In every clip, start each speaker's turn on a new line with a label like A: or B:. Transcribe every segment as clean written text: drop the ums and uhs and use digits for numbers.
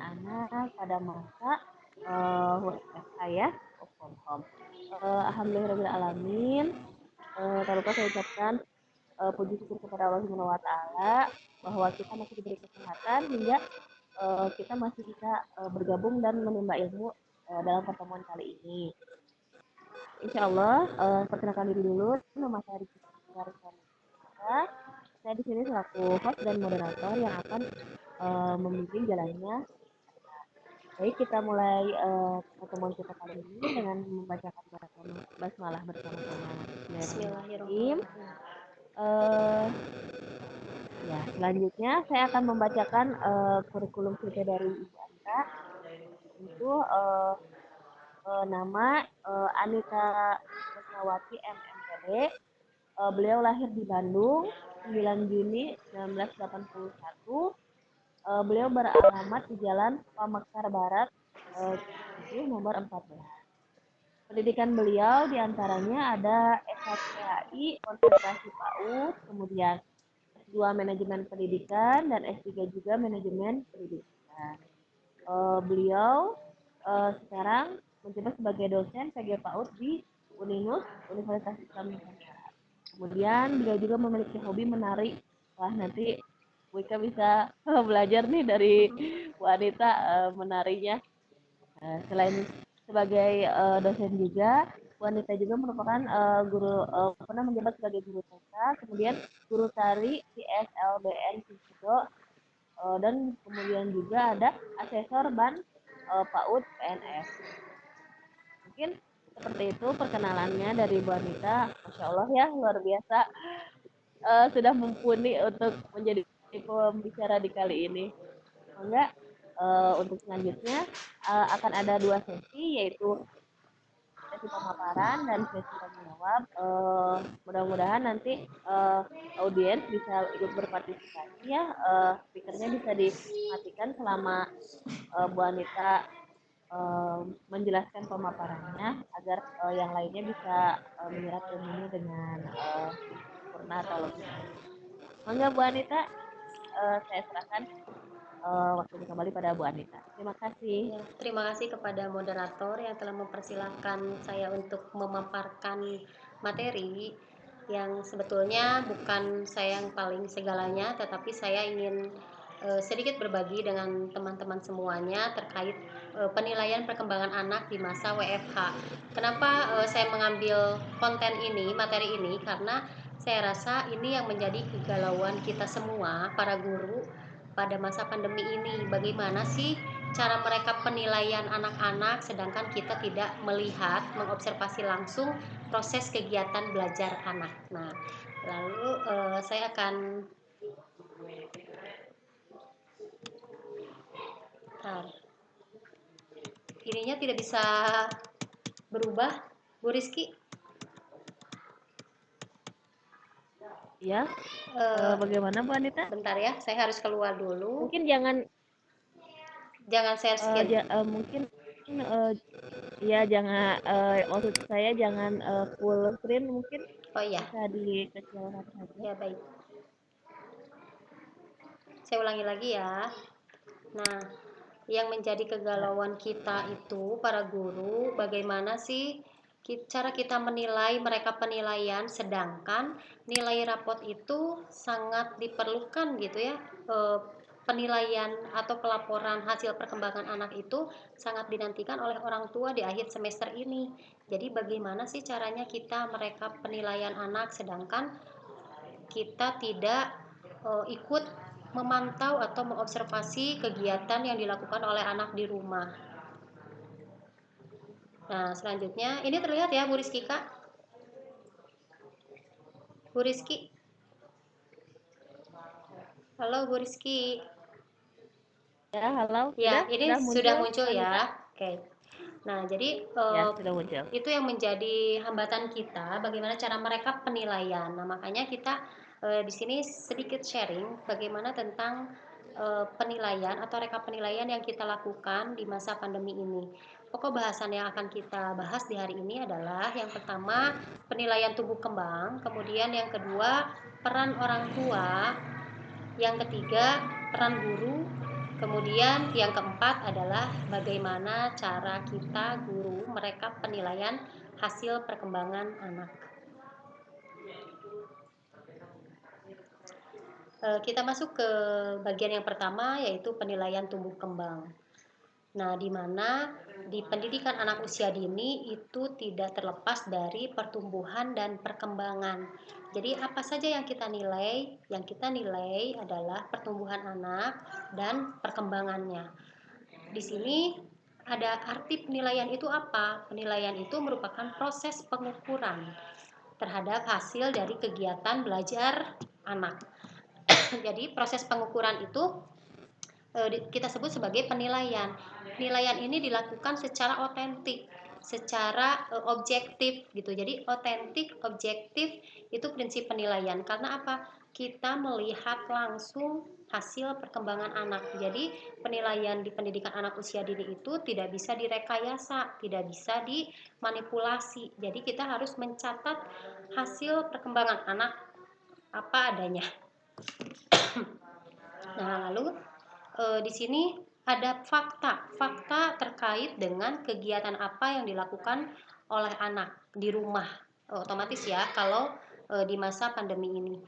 A: anak-anak pada masa WFH ya, work from home. Alhamdulillahirobbilalamin. Tak lupa saya ucapkan puji syukur kepada Allah Subhanahu wa taala bahwa kita masih diberi kesehatan hingga kita masih bisa bergabung dan menimba ilmu dalam pertemuan kali ini. Insya Allah, perkenalkan diri dulu, nama saya Rizky. Saya di sini selaku host dan moderator yang akan memimpin jalannya. Baik, kita mulai pertemuan kita kali ini dengan membacakan basmalah bersama-sama. Bismillahirrahmanirrahim. Ya, selanjutnya saya akan membacakan kurikulum kita dari Ibu Anita. Itu nama Anita Kusnawati MMPD. Beliau lahir di Bandung 9 Juni 1981. Beliau beralamat di Jalan Pamekar Barat 7 nomor 14. Pendidikan beliau diantaranya ada S1 PAI, konsentrasi PAUD, kemudian S2 manajemen pendidikan, dan S3 juga manajemen pendidikan. Beliau sekarang menjabat sebagai dosen PG PAUD di Uninus, Universitas Islam Nusantara. Kemudian beliau juga memiliki hobi menari. Wah, nanti Wika bisa belajar nih dari wanita menarinya. Selain sebagai dosen juga, wanita juga merupakan guru pernah menjabat sebagai guru TK, kemudian guru tari di SLBN Sido, dan kemudian juga ada asesor ban PAUD PNS. Mungkin seperti itu perkenalannya dari Bu Anita. Masya Allah ya, luar biasa. Sudah mumpuni untuk menjadi pembicara di kali ini. Semoga untuk selanjutnya akan ada 2 sesi, yaitu sesi pemaparan dan sesi tanya jawab. Mudah-mudahan nanti audiens bisa ikut berpartisipasi ya. Speakernya bisa dimatikan selama Bu Anita menjelaskan pemaparannya agar yang lainnya bisa menyerap ilmunya dengan sempurna atau lebih. Mangga Bu Anita, saya serahkan waktunya kembali pada Bu Anita. Terima kasih.
B: Ya, terima kasih kepada moderator yang telah mempersilahkan saya untuk memaparkan materi yang sebetulnya bukan saya yang paling segalanya, tetapi saya ingin sedikit berbagi dengan teman-teman semuanya terkait penilaian perkembangan anak di masa WFH. Kenapa saya mengambil konten ini, materi ini? Karena saya rasa ini yang menjadi kegalauan kita semua, para guru, pada masa pandemi ini. Bagaimana sih cara mereka penilaian anak-anak sedangkan kita tidak melihat, mengobservasi langsung proses kegiatan belajar anak. Nah, lalu saya akan ininya tidak bisa berubah, Bu Rizky.
A: Ya, bagaimana Bu Anita?
B: Bentar ya, saya harus keluar dulu.
A: Mungkin jangan
B: share screen.
A: Mungkin ya jangan maksud saya jangan full screen, mungkin
B: Oh iya.
A: bisa dikecilkan saja.
B: Ya baik. Saya ulangi lagi ya. Nah, yang menjadi kegalauan kita itu para guru, bagaimana sih cara kita menilai mereka penilaian, sedangkan nilai rapot itu sangat diperlukan gitu ya. Penilaian atau pelaporan hasil perkembangan anak itu sangat dinantikan oleh orang tua di akhir semester ini. Jadi bagaimana sih caranya kita mereka penilaian anak sedangkan kita tidak ikut memantau atau mengobservasi kegiatan yang dilakukan oleh anak di rumah. Nah, selanjutnya ini terlihat ya Bu Rizky, Kak? Bu Rizky. Halo Bu Rizky.
A: Ya, halo.
B: Ya, ini sudah muncul
A: Wanita?
B: ya. Oke. Nah, jadi
A: Ya, sudah muncul.
B: itu yang menjadi hambatan kita, bagaimana cara mereka penilaian. Nah, makanya kita di sini sedikit sharing bagaimana tentang penilaian atau reka penilaian yang kita lakukan di masa pandemi ini. Pokok bahasan yang akan kita bahas di hari ini adalah yang pertama penilaian tumbuh kembang, kemudian yang kedua peran orang tua, yang ketiga peran guru, Kemudian yang keempat adalah bagaimana cara kita guru merekap penilaian hasil perkembangan anak. Kita masuk ke bagian yang pertama, yaitu penilaian tumbuh kembang. Nah, di mana di pendidikan anak usia dini itu tidak terlepas dari pertumbuhan dan perkembangan. Jadi apa saja yang kita nilai? Yang kita nilai adalah pertumbuhan anak dan perkembangannya. Di sini ada arti penilaian itu apa? Penilaian itu merupakan proses pengukuran terhadap hasil dari kegiatan belajar anak. Jadi proses pengukuran itu kita sebut sebagai penilaian. Penilaian ini dilakukan secara otentik, secara objektif gitu. Jadi otentik, objektif itu prinsip penilaian. Karena apa? Kita melihat langsung hasil perkembangan anak. Jadi penilaian di pendidikan anak usia dini itu tidak bisa direkayasa, tidak bisa dimanipulasi. Jadi kita harus mencatat hasil perkembangan anak apa adanya. Nah, lalu di sini ada fakta terkait dengan kegiatan apa yang dilakukan oleh anak di rumah. Otomatis ya, kalau di masa pandemi ini,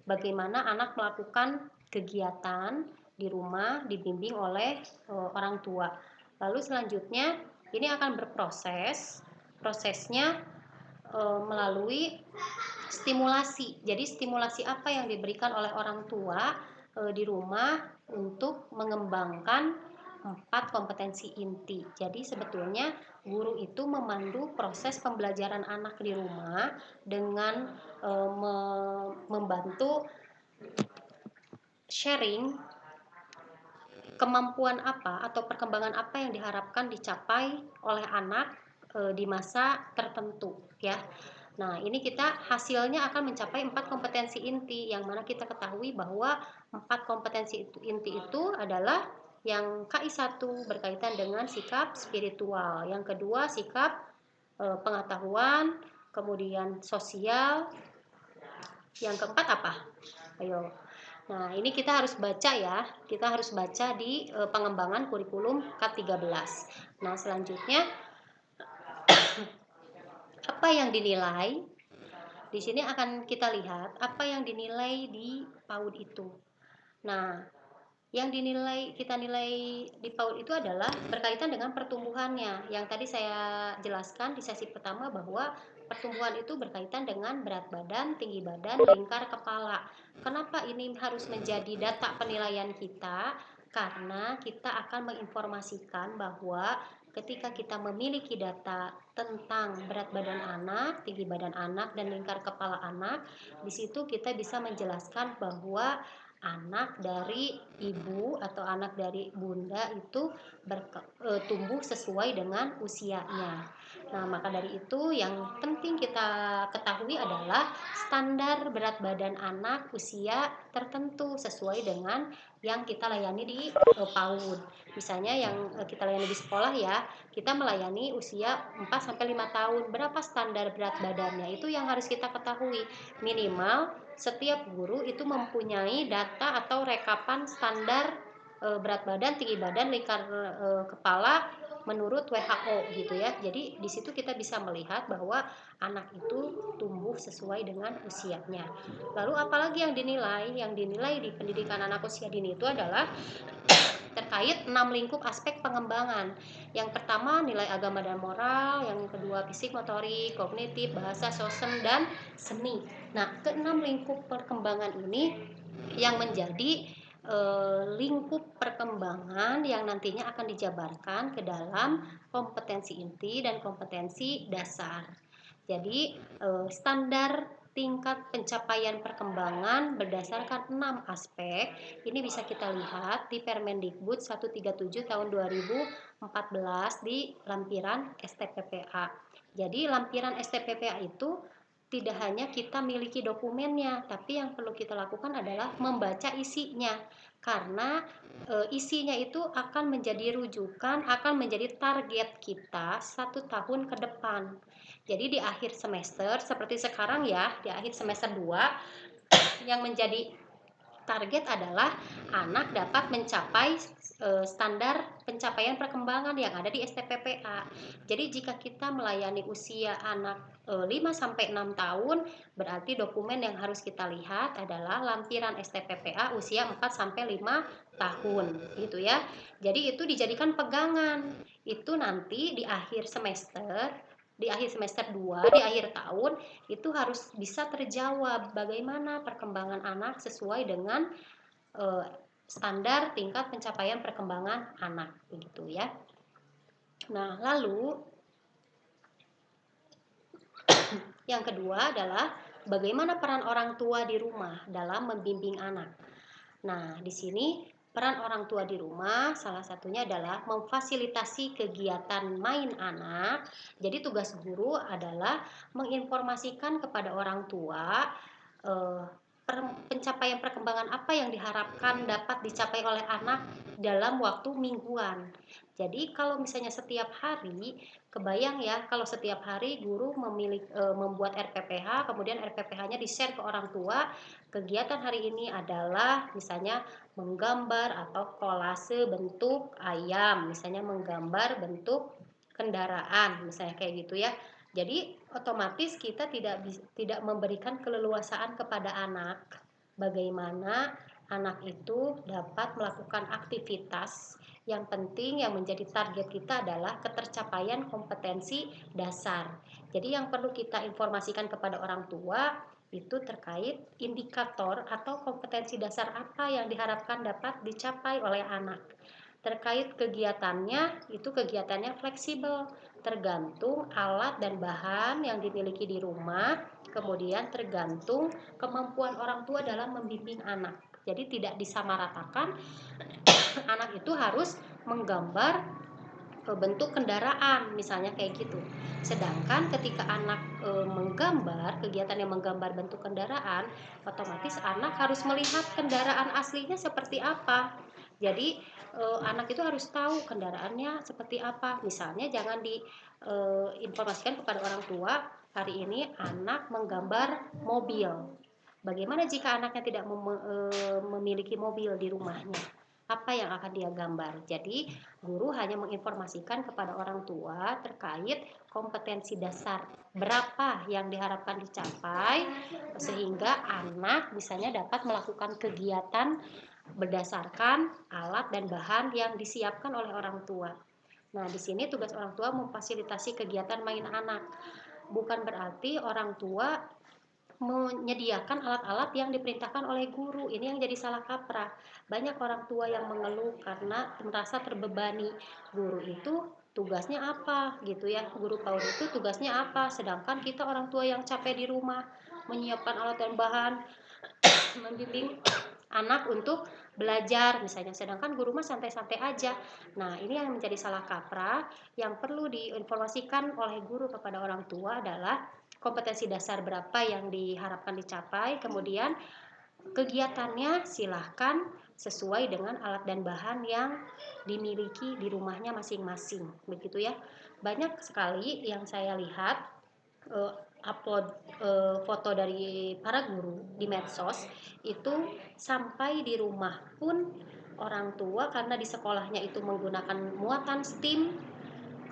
B: bagaimana anak melakukan kegiatan di rumah dibimbing oleh orang tua. Lalu selanjutnya ini akan berproses, prosesnya melalui stimulasi. Jadi stimulasi apa yang diberikan oleh orang tua di rumah untuk mengembangkan 4 kompetensi inti. Jadi sebetulnya guru itu memandu proses pembelajaran anak di rumah dengan membantu sharing kemampuan apa atau perkembangan apa yang diharapkan dicapai oleh anak di masa tertentu ya. Nah, ini kita hasilnya akan mencapai 4 kompetensi inti, yang mana kita ketahui bahwa 4 kompetensi inti itu adalah yang KI1 berkaitan dengan sikap spiritual, yang kedua sikap pengetahuan, kemudian sosial, yang keempat apa? Ayo. Nah, ini kita harus baca ya. Kita harus baca di pengembangan kurikulum K13. Nah, selanjutnya apa yang dinilai? Di sini akan kita lihat apa yang dinilai di PAUD itu. Nah, yang kita nilai di PAUD itu adalah berkaitan dengan pertumbuhannya. Yang tadi saya jelaskan di sesi pertama bahwa pertumbuhan itu berkaitan dengan berat badan, tinggi badan, lingkar kepala. Kenapa ini harus menjadi data penilaian kita? Karena kita akan menginformasikan bahwa ketika kita memiliki data tentang berat badan anak, tinggi badan anak, dan lingkar kepala anak, di situ kita bisa menjelaskan bahwa anak dari ibu atau anak dari bunda itu tumbuh sesuai dengan usianya. Nah, maka dari itu yang penting kita ketahui adalah standar berat badan anak usia tertentu sesuai dengan yang kita layani di PAUD. Misalnya yang kita layani di sekolah ya, kita melayani usia 4-5 tahun. Berapa standar berat badannya? Itu yang harus kita ketahui. Minimal setiap guru itu mempunyai data atau rekapan standar berat badan, tinggi badan, lingkar kepala menurut WHO gitu ya. Jadi di situ kita bisa melihat bahwa anak itu tumbuh sesuai dengan usianya. Lalu apalagi yang dinilai? Yang dinilai di pendidikan anak usia dini itu adalah terkait 6 lingkup aspek pengembangan. Yang pertama nilai agama dan moral, yang kedua fisik, motorik, kognitif, bahasa, sosial, dan seni. Nah, ke-6 lingkup perkembangan ini yang menjadi lingkup perkembangan yang nantinya akan dijabarkan ke dalam kompetensi inti dan kompetensi dasar. Jadi standar tingkat pencapaian perkembangan berdasarkan 6 aspek ini bisa kita lihat di Permendikbud 137 tahun 2014 di lampiran STPPA. Jadi lampiran STPPA itu tidak hanya kita miliki dokumennya, tapi yang perlu kita lakukan adalah membaca isinya. Karena isinya itu akan menjadi rujukan, akan menjadi target kita 1 tahun ke depan. Jadi di akhir semester seperti sekarang ya, di akhir semester 2 yang menjadi target adalah anak dapat mencapai standar pencapaian perkembangan yang ada di STPPA. Jadi jika kita melayani usia anak 5-6 tahun, berarti dokumen yang harus kita lihat adalah lampiran STPPA usia 4-5 tahun gitu ya. Jadi itu dijadikan pegangan. Itu nanti di akhir semester 2, di akhir tahun itu harus bisa terjawab bagaimana perkembangan anak sesuai dengan standar tingkat pencapaian perkembangan anak begitu ya. Nah, lalu yang kedua adalah bagaimana peran orang tua di rumah dalam membimbing anak. Nah, di sini peran orang tua di rumah salah satunya adalah memfasilitasi kegiatan main anak. Jadi tugas guru adalah menginformasikan kepada orang tua pencapaian perkembangan apa yang diharapkan dapat dicapai oleh anak dalam waktu mingguan. Jadi kalau misalnya setiap hari, kebayang ya kalau setiap hari guru membuat RPPH, kemudian RPPH-nya di-share ke orang tua. Kegiatan hari ini adalah misalnya menggambar atau kolase bentuk ayam, misalnya menggambar bentuk kendaraan, misalnya kayak gitu ya. Jadi otomatis kita tidak memberikan keleluasaan kepada anak bagaimana anak itu dapat melakukan aktivitas. Yang penting yang menjadi target kita adalah ketercapaian kompetensi dasar. Jadi yang perlu kita informasikan kepada orang tua itu terkait indikator atau kompetensi dasar apa yang diharapkan dapat dicapai oleh anak. Terkait kegiatannya, itu kegiatannya fleksibel, tergantung alat dan bahan yang dimiliki di rumah, kemudian tergantung kemampuan orang tua dalam membimbing anak. Jadi tidak disamaratakan, anak itu harus menggambar bentuk kendaraan, misalnya kayak gitu. Sedangkan ketika anak menggambar, kegiatan yang menggambar bentuk kendaraan, otomatis anak harus melihat kendaraan aslinya seperti apa. Jadi anak itu harus tahu kendaraannya seperti apa. Misalnya jangan diinformasikan kepada orang tua, hari ini anak menggambar mobil. Bagaimana jika anaknya tidak memiliki mobil di rumahnya? Apa yang akan dia gambar? Jadi guru hanya menginformasikan kepada orang tua terkait kompetensi dasar berapa yang diharapkan dicapai sehingga anak misalnya dapat melakukan kegiatan berdasarkan alat dan bahan yang disiapkan oleh orang tua. Nah, di sini tugas orang tua memfasilitasi kegiatan main anak. Bukan berarti orang tua menyediakan alat-alat yang diperintahkan oleh guru. Ini yang jadi salah kaprah. Banyak orang tua yang mengeluh karena merasa terbebani. Guru itu tugasnya apa gitu ya. Guru PAUD itu tugasnya apa? Sedangkan kita orang tua yang capek di rumah menyiapkan alat dan bahan, membimbing anak untuk belajar misalnya, sedangkan guru mah santai-santai aja. Nah, ini yang menjadi salah kaprah. Yang perlu diinformasikan oleh guru kepada orang tua adalah kompetensi dasar berapa yang diharapkan dicapai, kemudian kegiatannya silahkan sesuai dengan alat dan bahan yang dimiliki di rumahnya masing-masing, begitu ya. Banyak sekali yang saya lihat upload foto dari para guru di medsos itu sampai di rumah pun orang tua karena di sekolahnya itu menggunakan muatan STEAM,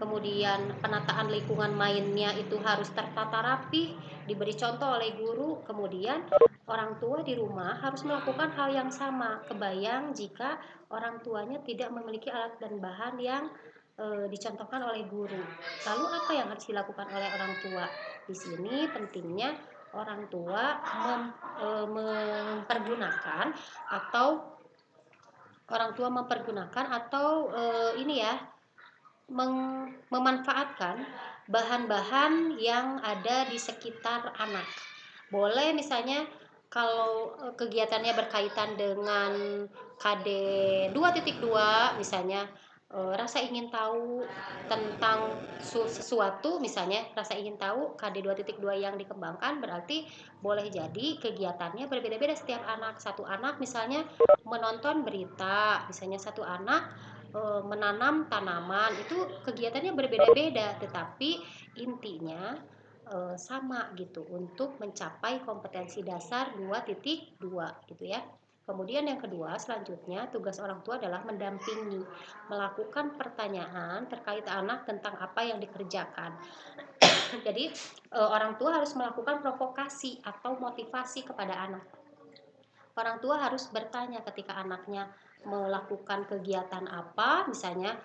B: kemudian penataan lingkungan mainnya itu harus tertata rapi, diberi contoh oleh guru, kemudian orang tua di rumah harus melakukan hal yang sama. Kebayang jika orang tuanya tidak memiliki alat dan bahan yang dicontohkan oleh guru. Lalu apa yang harus dilakukan oleh orang tua? Di sini pentingnya orang tua mempergunakan atau ini ya, memanfaatkan bahan-bahan yang ada di sekitar anak. Boleh misalnya kalau kegiatannya berkaitan dengan KD 2.2 misalnya, rasa ingin tahu tentang sesuatu, misalnya rasa ingin tahu KD 2.2 yang dikembangkan, berarti boleh jadi kegiatannya berbeda-beda setiap anak. Satu anak misalnya menonton berita, misalnya satu anak menanam tanaman, itu kegiatannya berbeda-beda tetapi intinya sama gitu untuk mencapai kompetensi dasar 2.2 gitu ya. Kemudian yang kedua, selanjutnya tugas orang tua adalah mendampingi, melakukan pertanyaan terkait anak tentang apa yang dikerjakan. Jadi orang tua harus melakukan provokasi atau motivasi kepada anak. Orang tua harus bertanya ketika anaknya melakukan kegiatan apa, misalnya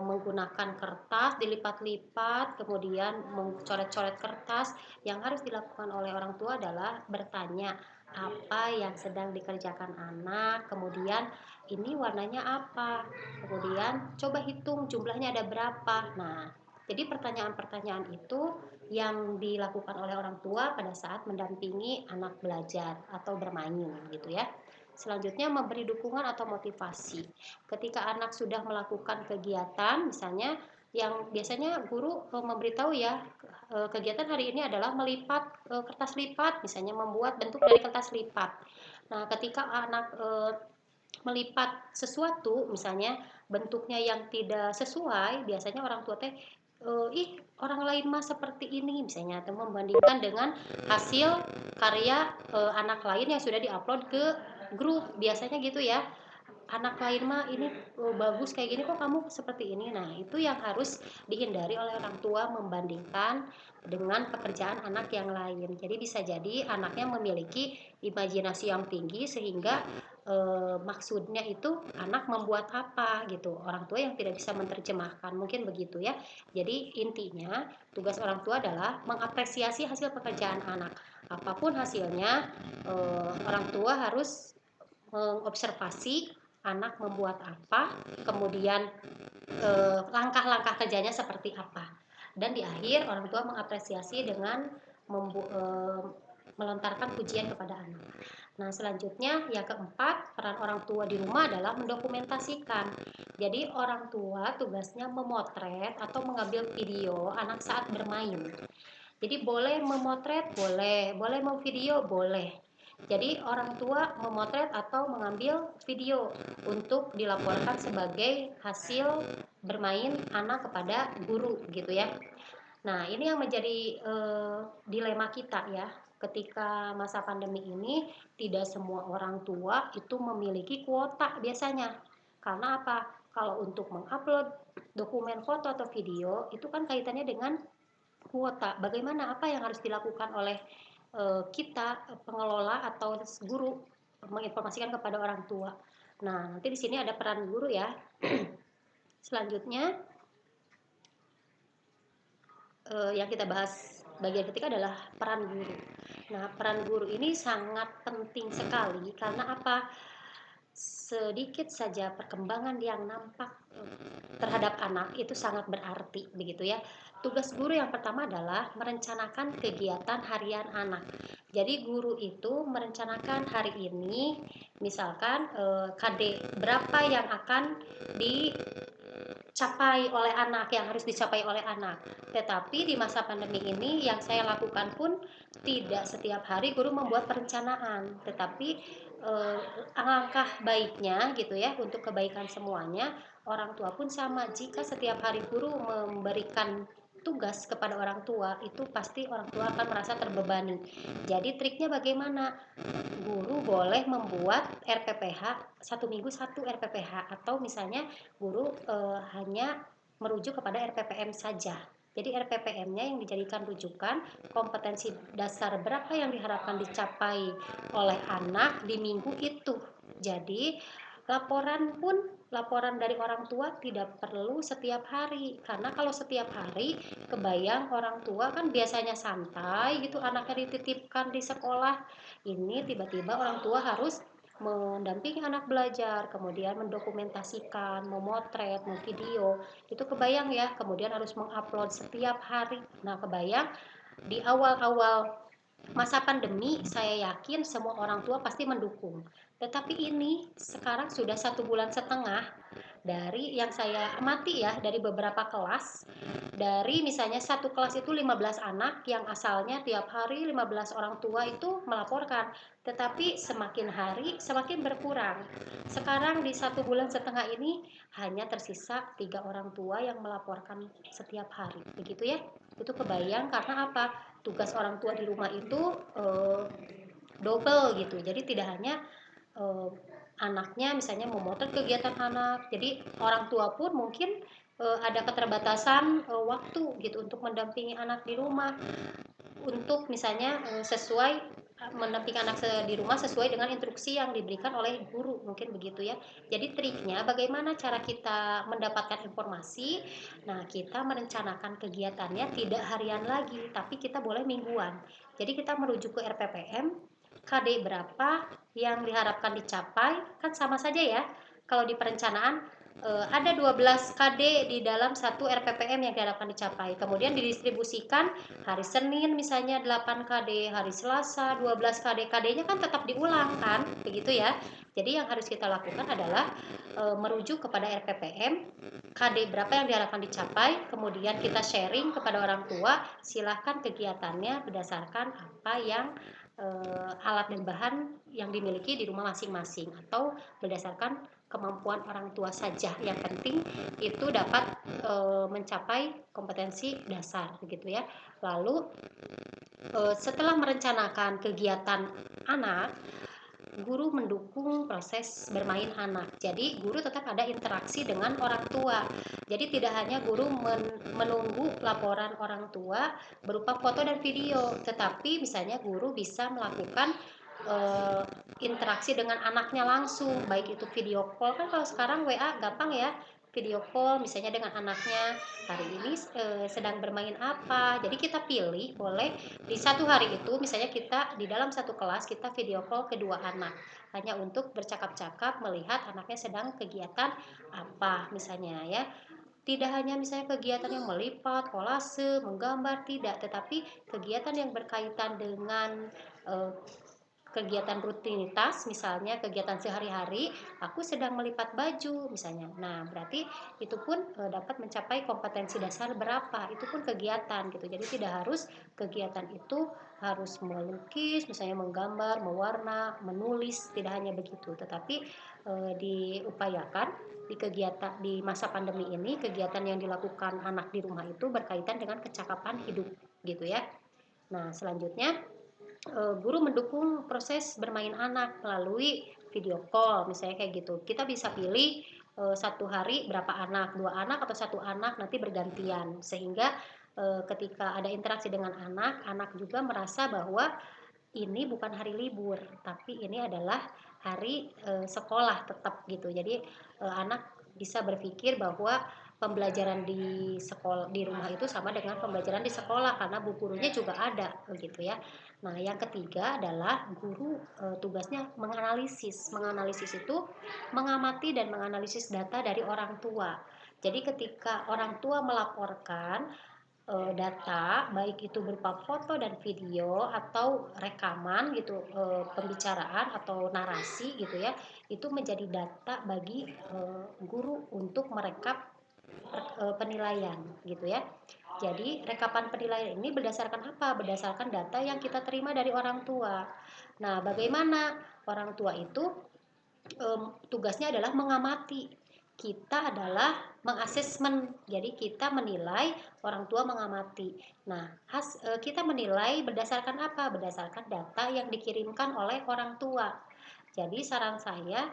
B: menggunakan kertas dilipat-lipat, kemudian mencoret-coret kertas. Yang harus dilakukan oleh orang tua adalah bertanya apa yang sedang dikerjakan anak, kemudian ini warnanya apa, kemudian coba hitung jumlahnya ada berapa. Nah, jadi pertanyaan-pertanyaan itu yang dilakukan oleh orang tua pada saat mendampingi anak belajar atau bermain gitu ya. Selanjutnya memberi dukungan atau motivasi. Ketika anak sudah melakukan kegiatan, misalnya yang biasanya guru memberitahu ya, kegiatan hari ini adalah melipat kertas lipat, misalnya membuat bentuk dari kertas lipat. Nah, ketika anak melipat sesuatu, misalnya bentuknya yang tidak sesuai, biasanya orang tua teh ih orang lain mah seperti ini misalnya, atau membandingkan dengan hasil karya anak lain yang sudah diupload ke grup, biasanya gitu ya. Anak lain mah ini bagus kayak gini, kok kamu seperti ini. Nah, itu yang harus dihindari oleh orang tua, membandingkan dengan pekerjaan anak yang lain. Jadi bisa jadi anaknya memiliki imajinasi yang tinggi sehingga maksudnya itu anak membuat apa gitu. Orang tua yang tidak bisa menerjemahkan, mungkin begitu ya. Jadi intinya tugas orang tua adalah mengapresiasi hasil pekerjaan anak. Apapun hasilnya, orang tua harus mengobservasi anak membuat apa, kemudian langkah-langkah kerjanya seperti apa. Dan di akhir orang tua mengapresiasi dengan melontarkan pujian kepada anak. Nah, selanjutnya yang keempat, peran orang tua di rumah adalah mendokumentasikan. Jadi orang tua tugasnya memotret atau mengambil video anak saat bermain. Jadi boleh memotret, boleh memvideo, boleh. Jadi orang tua memotret atau mengambil video untuk dilaporkan sebagai hasil bermain anak kepada guru gitu ya. Nah, ini yang menjadi dilema kita ya. Ketika masa pandemi ini, tidak semua orang tua itu memiliki kuota biasanya. Karena apa? Kalau untuk mengupload dokumen foto atau video, itu kan kaitannya dengan kuota. Bagaimana, apa yang harus dilakukan oleh kita pengelola atau guru menginformasikan kepada orang tua. Nah, nanti di sini ada peran guru ya. Selanjutnya yang kita bahas bagian ketiga adalah peran guru. Nah, peran guru ini sangat penting sekali karena apa? Sedikit saja perkembangan yang nampak terhadap anak itu sangat berarti begitu ya. Tugas guru yang pertama adalah merencanakan kegiatan harian anak. Jadi guru itu merencanakan hari ini misalkan KD berapa yang akan dicapai oleh anak, yang harus dicapai oleh anak. Tetapi di masa pandemi ini yang saya lakukan pun tidak setiap hari guru membuat perencanaan, tetapi alangkah baiknya gitu ya, untuk kebaikan semuanya, orang tua pun sama. Jika setiap hari guru memberikan tugas kepada orang tua, itu pasti orang tua akan merasa terbebani. Jadi triknya bagaimana? Guru boleh membuat RPPH, satu minggu satu RPPH, atau misalnya guru hanya merujuk kepada RPPM saja. Jadi RPPM-nya yang dijadikan rujukan kompetensi dasar berapa yang diharapkan dicapai oleh anak di minggu itu. Jadi laporan dari orang tua tidak perlu setiap hari, karena kalau setiap hari kebayang orang tua kan biasanya santai gitu, anaknya dititipkan di sekolah, ini tiba-tiba orang tua harus mendampingi anak belajar, kemudian mendokumentasikan, memotret, memvideo, itu kebayang ya, kemudian harus mengupload setiap hari. Nah, kebayang di awal-awal masa pandemi, saya yakin semua orang tua pasti mendukung. Tetapi ini sekarang sudah 1,5 bulan dari yang saya amati ya, dari beberapa kelas, dari misalnya satu kelas itu 15 anak yang asalnya tiap hari 15 orang tua itu melaporkan, tetapi semakin hari semakin berkurang. Sekarang di 1,5 bulan ini hanya tersisa 3 orang tua yang melaporkan setiap hari, begitu ya. Itu kebayang karena apa? Tugas orang tua di rumah itu double gitu. Jadi tidak hanya eh, anaknya misalnya memotret kegiatan anak. Jadi orang tua pun mungkin ada keterbatasan waktu gitu untuk mendampingi anak di rumah, untuk misalnya sesuai mendampingi anak di rumah sesuai dengan instruksi yang diberikan oleh guru, mungkin begitu ya. Jadi triknya bagaimana cara kita mendapatkan informasi. Nah, kita merencanakan kegiatannya tidak harian lagi, tapi kita boleh mingguan. Jadi kita merujuk ke RPPM, KD berapa yang diharapkan dicapai, kan sama saja ya. Kalau di perencanaan ada 12 KD di dalam satu RPPM yang diharapkan dicapai. Kemudian didistribusikan hari Senin misalnya 8 KD, hari Selasa 12 KD. KD-nya kan tetap diulang kan, begitu ya. Jadi yang harus kita lakukan adalah merujuk kepada RPPM, KD berapa yang diharapkan dicapai, kemudian kita sharing kepada orang tua, silahkan kegiatannya berdasarkan apa yang alat dan bahan yang dimiliki di rumah masing-masing, atau berdasarkan kemampuan orang tua saja. Yang penting itu dapat mencapai kompetensi dasar begitu ya. Lalu setelah merencanakan kegiatan anak, guru mendukung proses bermain anak. Jadi guru tetap ada interaksi dengan orang tua. Jadi tidak hanya guru menunggu laporan orang tua berupa foto dan video, tetapi misalnya guru bisa melakukan eh, interaksi dengan anaknya langsung, baik itu video call, kan kalau sekarang WA gampang ya, video call misalnya dengan anaknya, hari ini sedang bermain apa. Jadi kita pilih, boleh di satu hari itu misalnya kita di dalam satu kelas kita video call kedua anak, hanya untuk bercakap-cakap melihat anaknya sedang kegiatan apa misalnya ya. Tidak hanya misalnya kegiatan yang melipat, kolase, menggambar, tidak, tetapi kegiatan yang berkaitan dengan eh, kegiatan rutinitas, misalnya kegiatan sehari-hari, aku sedang melipat baju misalnya. Nah, berarti itu pun dapat mencapai kompetensi dasar berapa, itu pun kegiatan gitu. Jadi tidak harus kegiatan itu harus melukis, misalnya menggambar, mewarna, menulis, tidak hanya begitu, tetapi diupayakan di kegiatan di masa pandemi ini, kegiatan yang dilakukan anak di rumah itu berkaitan dengan kecakapan hidup gitu ya. Nah, selanjutnya guru mendukung proses bermain anak melalui video call misalnya kayak gitu. Kita bisa pilih satu hari berapa anak, dua anak atau satu anak, nanti bergantian, sehingga ketika ada interaksi dengan anak, anak juga merasa bahwa ini bukan hari libur, tapi ini adalah hari sekolah tetap gitu. Jadi anak bisa berpikir bahwa pembelajaran di sekolah di rumah itu sama dengan pembelajaran di sekolah, karena bu gurunya juga ada begitu ya. Nah, yang ketiga adalah guru tugasnya menganalisis. Menganalisis itu mengamati dan menganalisis data dari orang tua. Jadi ketika orang tua melaporkan data, baik itu berupa foto dan video atau rekaman gitu, pembicaraan atau narasi gitu ya, itu menjadi data bagi guru untuk merekap penilaian gitu ya. Jadi rekapan penilaian ini berdasarkan apa? Berdasarkan data yang kita terima dari orang tua. Nah, bagaimana orang tua itu tugasnya adalah mengamati. Kita adalah mengasesmen. Jadi kita menilai, orang tua mengamati. Nah, kita menilai berdasarkan apa? Berdasarkan data yang dikirimkan oleh orang tua. Jadi saran saya,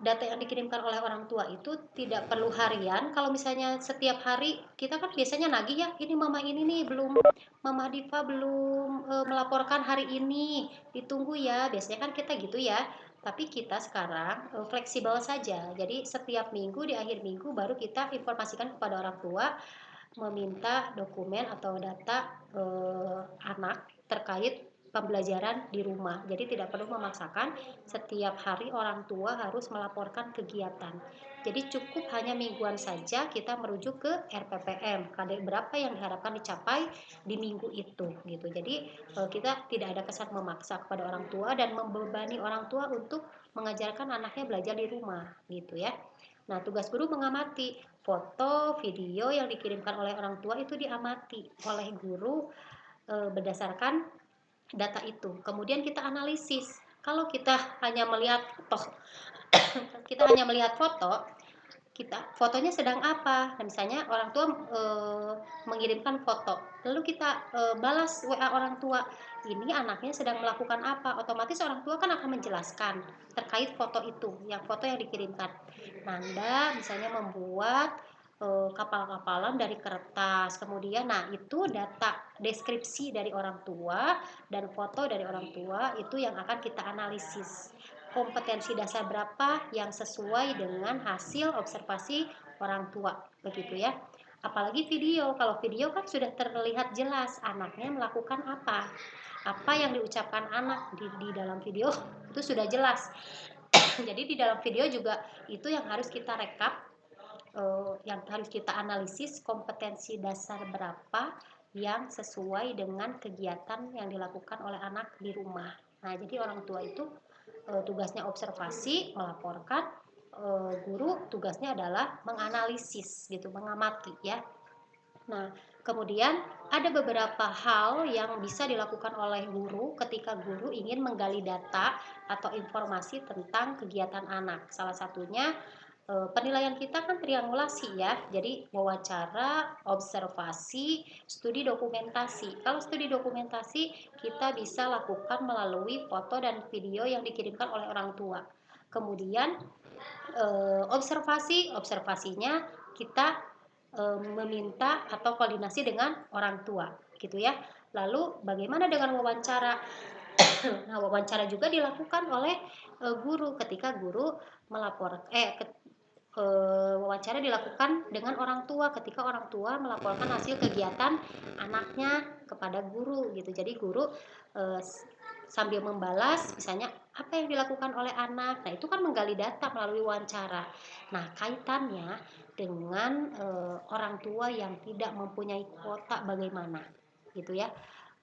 B: data yang dikirimkan oleh orang tua itu tidak perlu harian. Kalau misalnya setiap hari kita kan biasanya nagih ya, ini mama ini nih belum, mama Diva belum melaporkan hari ini, ditunggu ya, biasanya kan kita gitu ya. Tapi kita sekarang fleksibel saja, jadi setiap minggu, di akhir minggu baru kita informasikan kepada orang tua, meminta dokumen atau data anak terkait pembelajaran di rumah. Jadi tidak perlu memaksakan setiap hari orang tua harus melaporkan kegiatan. Jadi cukup hanya mingguan saja kita merujuk ke RPPM, KD berapa yang diharapkan dicapai di minggu itu gitu. Jadi kita tidak ada kesan memaksa kepada orang tua dan membebani orang tua untuk mengajarkan anaknya belajar di rumah gitu ya. Nah, tugas guru mengamati foto, video yang dikirimkan oleh orang tua itu diamati oleh guru berdasarkan data itu. Kemudian kita analisis. Kalau kita hanya melihat foto, kita hanya melihat foto, kita fotonya sedang apa. Nah, misalnya orang tua mengirimkan foto, lalu kita balas WA orang tua, ini anaknya sedang melakukan apa, otomatis orang tua kan akan menjelaskan terkait foto itu, yang foto yang dikirimkan. Nanda misalnya membuat kapal-kapalan dari kertas, kemudian nah itu data deskripsi dari orang tua dan foto dari orang tua itu yang akan kita analisis, kompetensi dasar berapa yang sesuai dengan hasil observasi orang tua, begitu ya. Apalagi video, kalau video kan sudah terlihat jelas anaknya melakukan apa yang diucapkan anak di dalam video itu sudah jelas. Jadi di dalam video juga itu yang harus kita rekap, yang harus kita analisis kompetensi dasar berapa yang sesuai dengan kegiatan yang dilakukan oleh anak di rumah. Nah, jadi orang tua itu tugasnya observasi, melaporkan, guru tugasnya adalah menganalisis gitu, mengamati ya. Nah, kemudian ada beberapa hal yang bisa dilakukan oleh guru ketika guru ingin menggali data atau informasi tentang kegiatan anak. Salah satunya penilaian kita kan triangulasi ya. Jadi wawancara, observasi, studi dokumentasi. Kalau studi dokumentasi kita bisa lakukan melalui foto dan video yang dikirimkan oleh orang tua. Kemudian observasinya kita meminta atau koordinasi dengan orang tua gitu ya. Lalu bagaimana dengan wawancara? Nah, wawancara juga dilakukan oleh guru ketika guru wawancara dilakukan dengan orang tua ketika orang tua melaporkan hasil kegiatan anaknya kepada guru gitu. Jadi guru sambil membalas misalnya apa yang dilakukan oleh anak. Nah, itu kan menggali data melalui wawancara. Nah, kaitannya dengan orang tua yang tidak mempunyai kuota bagaimana gitu ya.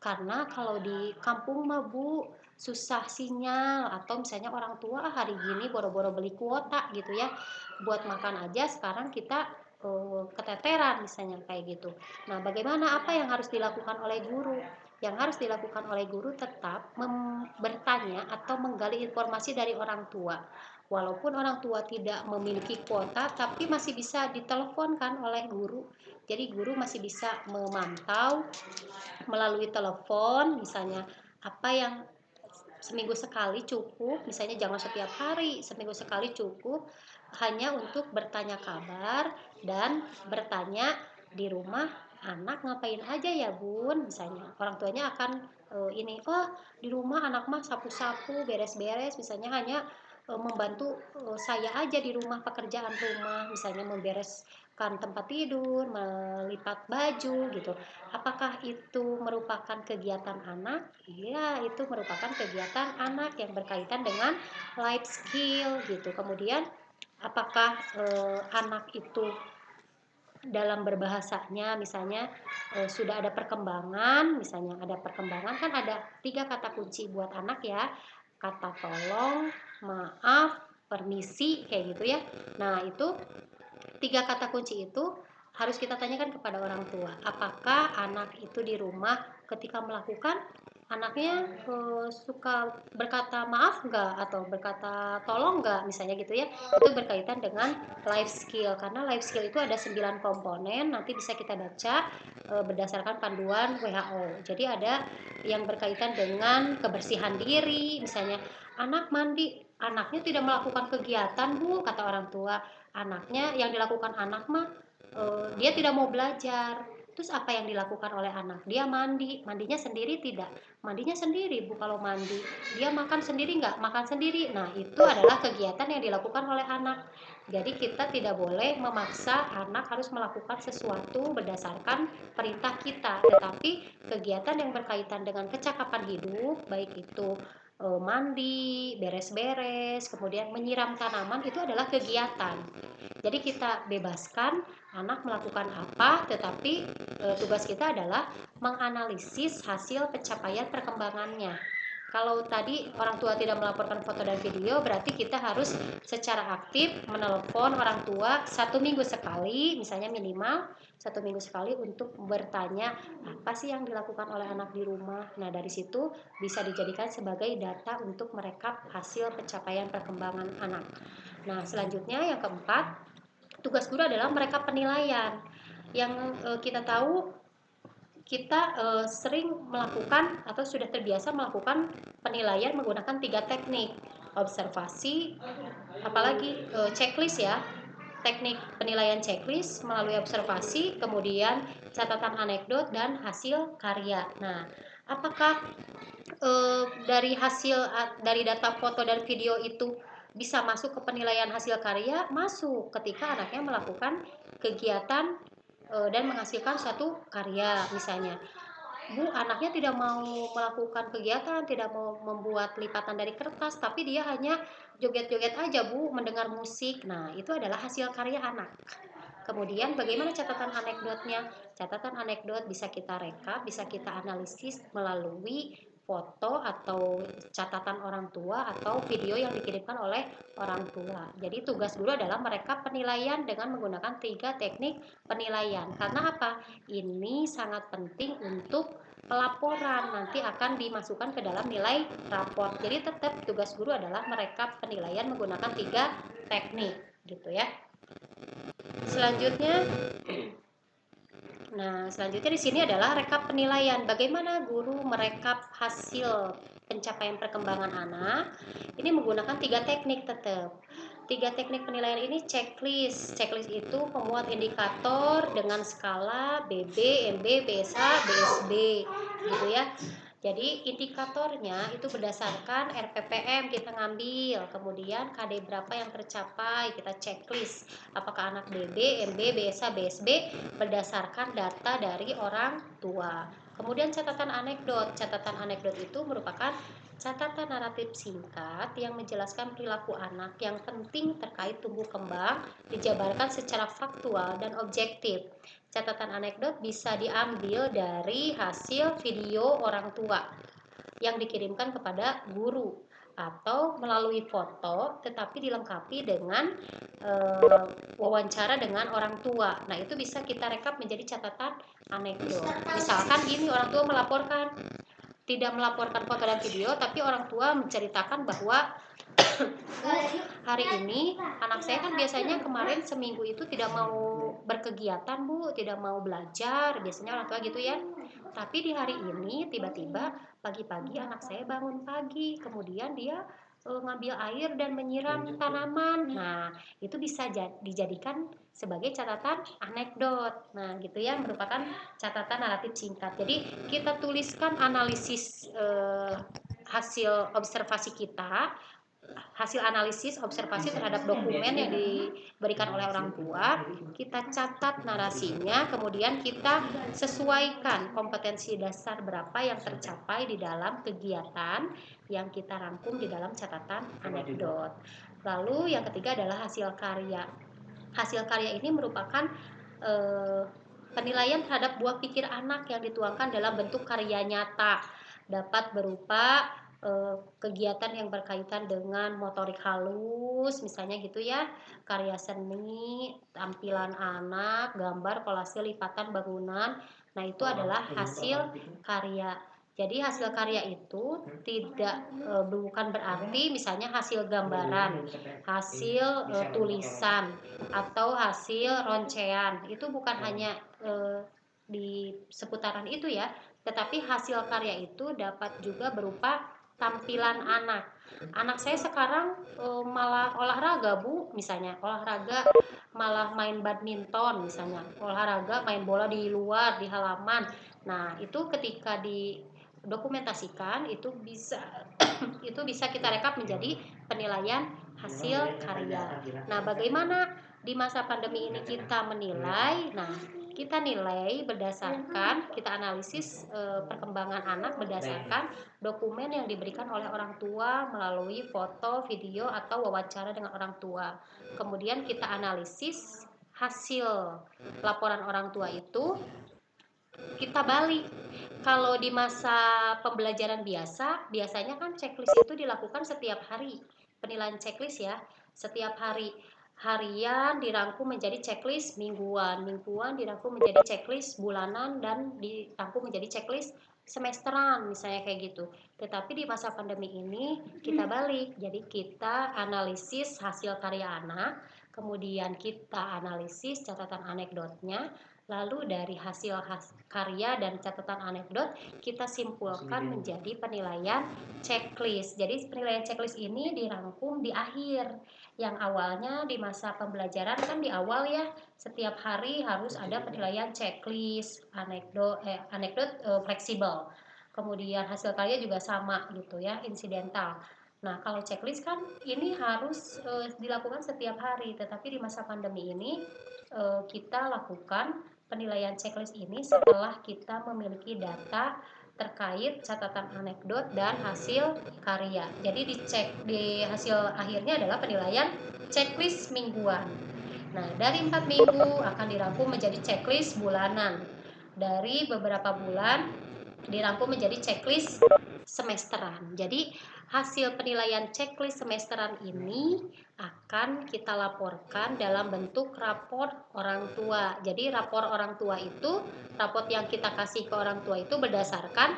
B: Karena kalau di kampung mah Bu susah sinyal, atau misalnya orang tua hari gini boro-boro beli kuota gitu ya, buat makan aja sekarang kita keteteran misalnya kayak gitu. Nah, bagaimana, apa yang harus dilakukan oleh guru? Yang harus dilakukan oleh guru tetap bertanya atau menggali informasi dari orang tua. Walaupun orang tua tidak memiliki kuota, tapi masih bisa diteleponkan oleh guru. Jadi guru masih bisa memantau melalui telepon, misalnya apa yang seminggu sekali cukup, misalnya jangan setiap hari, seminggu sekali cukup hanya untuk bertanya kabar dan bertanya di rumah anak ngapain aja ya Bun, misalnya orang tuanya akan di rumah anak mah sapu-sapu beres-beres, misalnya hanya membantu saya aja di rumah pekerjaan rumah, misalnya membereskan tempat tidur, melipat baju gitu. Apakah itu merupakan kegiatan anak? Iya, itu merupakan kegiatan anak yang berkaitan dengan life skill gitu. Kemudian apakah anak itu dalam berbahasanya misalnya sudah ada perkembangan, misalnya ada perkembangan kan ada 3 kata kunci buat anak ya, kata tolong, maaf, permisi kayak gitu ya. Nah, itu 3 kata kunci itu harus kita tanyakan kepada orang tua, apakah anak itu di rumah ketika melakukan anaknya suka berkata maaf enggak atau berkata tolong enggak misalnya gitu ya. Itu berkaitan dengan life skill, karena life skill itu ada 9 komponen, nanti bisa kita baca berdasarkan panduan WHO. Jadi ada yang berkaitan dengan kebersihan diri, misalnya anak mandi, anaknya tidak melakukan kegiatan Bu, kata orang tua, anaknya yang dilakukan anak mah dia tidak mau belajar. Terus apa yang dilakukan oleh anak? Dia mandinya sendiri tidak? Mandinya sendiri Bu kalau mandi. Dia makan sendiri nggak? Makan sendiri. Nah, itu adalah kegiatan yang dilakukan oleh anak. Jadi kita tidak boleh memaksa anak harus melakukan sesuatu berdasarkan perintah kita, tetapi kegiatan yang berkaitan dengan kecakapan hidup, baik itu mandi, beres-beres, kemudian menyiram tanaman, itu adalah kegiatan. Jadi kita bebaskan anak melakukan apa, tetapi tugas kita adalah menganalisis hasil pencapaian perkembangannya. Kalau tadi orang tua tidak melaporkan foto dan video, berarti kita harus secara aktif menelpon orang tua 1 minggu sekali, misalnya minimal 1 minggu sekali, untuk bertanya apa sih yang dilakukan oleh anak di rumah. Nah, dari situ bisa dijadikan sebagai data untuk merekap hasil pencapaian perkembangan anak. Nah, selanjutnya yang keempat, tugas guru adalah mereka penilaian. Yang kita tahu, kita sering melakukan atau sudah terbiasa melakukan penilaian menggunakan 3 teknik: observasi, apalagi checklist ya, teknik penilaian checklist melalui observasi, kemudian catatan anekdot dan hasil karya. Nah, apakah dari data foto dan video itu bisa masuk ke penilaian hasil karya? Masuk ketika anaknya melakukan kegiatan dan menghasilkan suatu karya. Misalnya, Bu, anaknya tidak mau melakukan kegiatan, tidak mau membuat lipatan dari kertas, tapi dia hanya joget-joget aja, Bu, mendengar musik. Nah, itu adalah hasil karya anak. Kemudian bagaimana catatan anekdotnya? Catatan anekdot bisa kita rekap, bisa kita analisis melalui foto atau catatan orang tua atau video yang dikirimkan oleh orang tua. Jadi tugas guru adalah merekap penilaian dengan menggunakan 3 teknik penilaian. Karena apa? Ini sangat penting untuk pelaporan, nanti akan dimasukkan ke dalam nilai rapor. Jadi tetap tugas guru adalah merekap penilaian menggunakan 3 teknik, gitu ya. Selanjutnya, selanjutnya di sini adalah rekap penilaian. Bagaimana guru merekap hasil pencapaian perkembangan anak? Ini menggunakan 3 teknik tetap. 3 teknik penilaian ini checklist. Checklist itu memuat indikator dengan skala BB, MB, BSA, BSB, gitu ya. Jadi indikatornya itu berdasarkan RPPM kita ngambil, kemudian KD berapa yang tercapai, kita checklist. Apakah anak BB, MB, BSA, BSB berdasarkan data dari orang tua. Kemudian catatan anekdot. Catatan anekdot itu merupakan catatan naratif singkat yang menjelaskan perilaku anak yang penting terkait tumbuh kembang, dijabarkan secara faktual dan objektif. Catatan anekdot bisa diambil dari hasil video orang tua yang dikirimkan kepada guru atau melalui foto tetapi dilengkapi dengan wawancara dengan orang tua. Nah, itu bisa kita rekap menjadi catatan anekdot. Misalkan gini, orang tua tidak melaporkan foto dan video, tapi orang tua menceritakan bahwa hari ini anak saya kan biasanya kemarin seminggu itu tidak mau berkegiatan, Bu, tidak mau belajar, biasanya orang tua gitu ya. Tapi di hari ini tiba-tiba pagi-pagi anak saya bangun pagi, kemudian dia ngambil air dan menyiram tanaman. Nah, itu bisa dijadikan sebagai catatan anekdot. Nah, gitu ya, merupakan catatan naratif singkat. Jadi kita tuliskan analisis hasil observasi kita, hasil analisis observasi terhadap dokumen yang diberikan oleh orang tua, kita catat narasinya, kemudian kita sesuaikan kompetensi dasar berapa yang tercapai di dalam kegiatan yang kita rangkum di dalam catatan anekdot. Lalu yang ketiga adalah hasil karya. Hasil karya ini merupakan penilaian terhadap buah pikir anak yang dituangkan dalam bentuk karya nyata, dapat berupa kegiatan yang berkaitan dengan motorik halus, misalnya gitu ya, karya seni, tampilan anak, gambar, kolase, lipatan bangunan. Nah, itu adalah hasil karya. Jadi hasil karya itu bukan berarti misalnya hasil gambaran, hasil tulisan, atau hasil roncean. Itu bukan hanya di seputaran itu ya, tetapi hasil karya itu dapat juga berupa tampilan anak. Anak saya sekarang malah olahraga, Bu, misalnya olahraga, malah main badminton misalnya, olahraga main bola di luar di halaman. Nah, itu ketika didokumentasikan itu bisa itu bisa kita rekap menjadi penilaian hasil karya. Nah, bagaimana di masa pandemi ini kita menilai? Nah, kita nilai berdasarkan, kita analisis perkembangan anak berdasarkan dokumen yang diberikan oleh orang tua melalui foto, video, atau wawancara dengan orang tua. Kemudian kita analisis hasil laporan orang tua itu, kita balik. Kalau di masa pembelajaran biasanya kan checklist itu dilakukan setiap hari. Penilaian checklist ya, setiap hari. Harian dirangkum menjadi checklist mingguan, mingguan dirangkum menjadi checklist bulanan, dan dirangkum menjadi checklist semesteran, misalnya kayak gitu. Tetapi di masa pandemi ini kita balik, jadi kita analisis hasil karya anak, kemudian kita analisis catatan anekdotnya, lalu dari hasil karya dan catatan anekdot kita simpulkan menjadi penilaian checklist. Jadi penilaian checklist ini dirangkum di akhir. Yang awalnya di masa pembelajaran kan di awal ya, setiap hari harus ada penilaian checklist, anekdot fleksibel. Kemudian hasil karya juga sama gitu ya, insidental. Nah, kalau checklist kan ini harus dilakukan setiap hari, tetapi di masa pandemi ini kita lakukan penilaian checklist ini setelah kita memiliki data terkait catatan anekdot dan hasil karya. Jadi di hasil akhirnya adalah penilaian checklist mingguan. Nah, dari 4 minggu akan dirangkum menjadi checklist bulanan. Dari beberapa bulan dirangkum menjadi checklist semesteran. Jadi hasil penilaian checklist semesteran ini akan kita laporkan dalam bentuk rapor orang tua. Jadi rapor orang tua itu, rapor yang kita kasih ke orang tua itu berdasarkan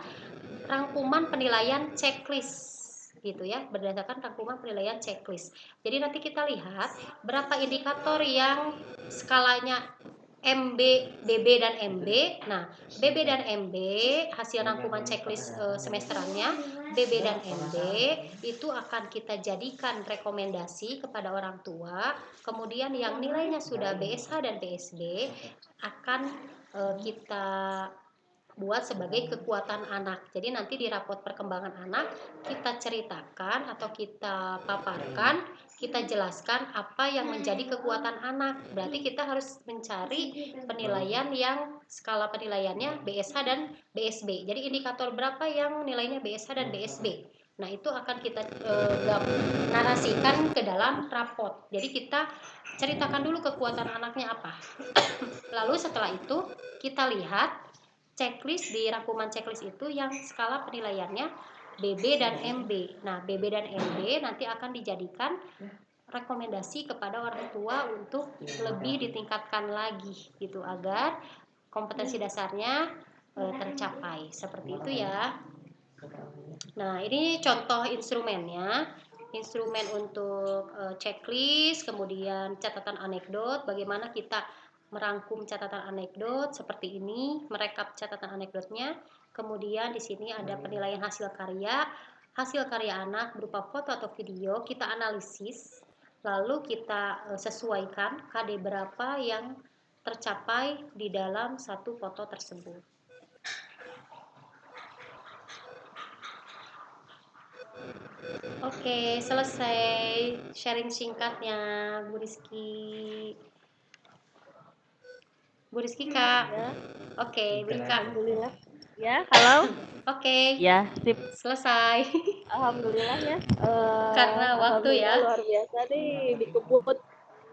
B: rangkuman penilaian checklist gitu ya, berdasarkan rangkuman penilaian checklist. Jadi nanti kita lihat berapa indikator yang skalanya MB, BB dan MB. Nah, BB dan MB hasil rangkuman checklist semesterannya, BB dan MB itu akan kita jadikan rekomendasi kepada orang tua. Kemudian yang nilainya sudah BSH dan BSB akan kita buat sebagai kekuatan anak. Jadi nanti di rapot perkembangan anak kita ceritakan atau kita paparkan, kita jelaskan apa yang menjadi kekuatan anak. Berarti kita harus mencari penilaian yang skala penilaiannya BSH dan BSB. Jadi indikator berapa yang nilainya BSH dan BSB. Nah, itu akan kita narasikan ke dalam rapot. Jadi kita ceritakan dulu kekuatan anaknya apa. Lalu setelah itu kita lihat checklist, di rangkuman checklist itu yang skala penilaiannya BB dan MB. Nah, BB dan MB nanti akan dijadikan rekomendasi kepada orang tua untuk lebih ditingkatkan lagi gitu agar kompetensi dasarnya tercapai. Seperti itu ya. Nah, ini contoh instrumennya. Instrumen untuk checklist, kemudian catatan anekdot, bagaimana kita merangkum catatan anekdot seperti ini, merekap catatan anekdotnya. Kemudian di sini ada penilaian hasil karya anak berupa foto atau video, kita analisis, lalu kita sesuaikan KD berapa yang tercapai di dalam satu foto tersebut. Oke, selesai sharing singkatnya, Bu Rizky. Bu Rizky, Kak.
A: Ya.
B: Oke, Bu Rizky.
A: Alhamdulillah. Ya, halo.
B: Oke.
A: Ya, sip.
B: Selesai.
A: Alhamdulillah ya.
B: Karena waktu ya.
A: Luar biasa nih dikebut.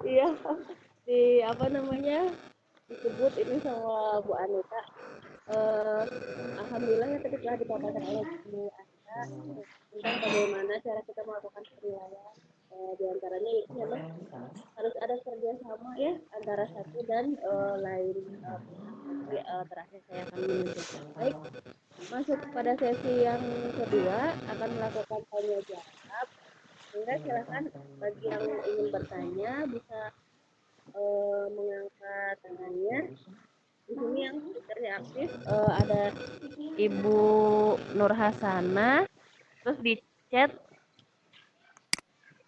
A: Iya. Di apa namanya? Dikebut ini sama Bu Anita. Alhamdulillah ya tadi telah dipaparkan oleh Bu Anita tentang bagaimana cara kita melakukan penilaian. Di antaranya itu memang harus ada kerjasama ya antara satu dan lain pihak. Tapi terakhir saya akan menunjukkan. Baik, masuk pada sesi yang kedua akan melakukan tanya jawab. Sehingga silakan bagi yang ingin bertanya bisa mengangkat tangannya. Di sini yang speakernya aktif ada Ibu Nur Hasana. Terus di chat